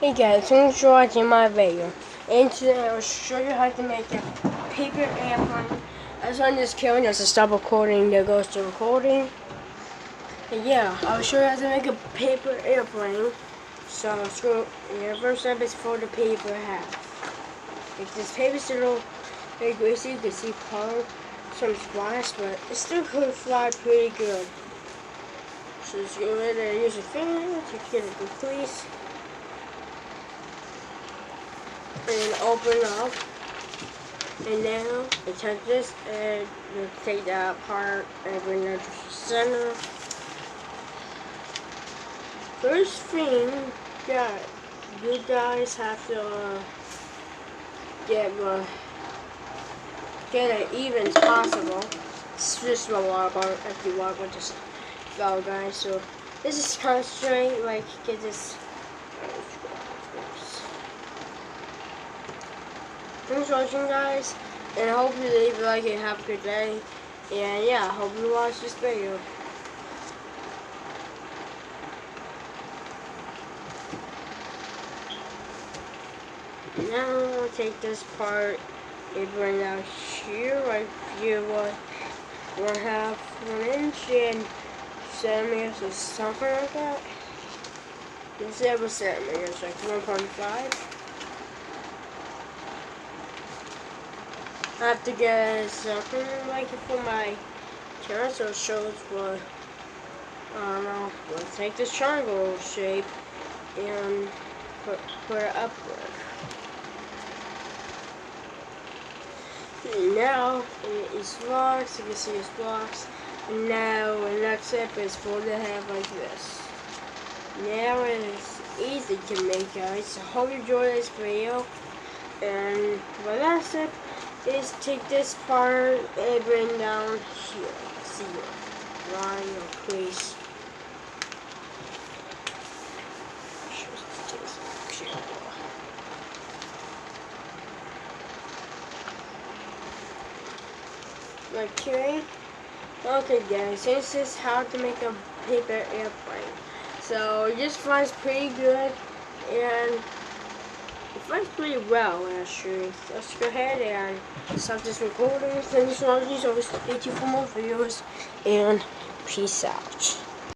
Hey guys, thanks for watching my video. And today I'll show you how to make a paper airplane. I just want this killing just to stop recording, there goes the recording. And yeah, I'll show you how to make a paper airplane. So let's go. Yeah, first step is fold the paper half. Like this paper's a little very greasy, you can see color, some splash, but it still could fly pretty good. So just go ahead and use your finger to get it in place. And open up, and now you take this and you take that apart and bring it to the center. First thing that you guys have to get it even as possible. It's just a lot about if you want with this go, guys. So this is kind of straight, like get this. Thanks for watching, guys, and I hope you leave a like and have a good day. And yeah, I hope you watch this video. Now I'll take this part and bring it out here, right here, 1/2 inch and centimeters or something like that. Instead of centimeters, like 1.5. I have to get something like it for my channel so it shows what, I don't know, we'll take this triangle shape and put it upward. And now it is blocks, you can see it's blocks. And now the next step is fold it half like this. Now it is easy to make, guys. I hope you enjoyed this video. And my last step is take this part and bring down here. See it. Line or crease. Okay guys, this is how to make a paper airplane. So this flies pretty good and it flies pretty well, actually. Let's go ahead and stop this recording. Thanks for watching. So stay tuned for more videos, and peace out.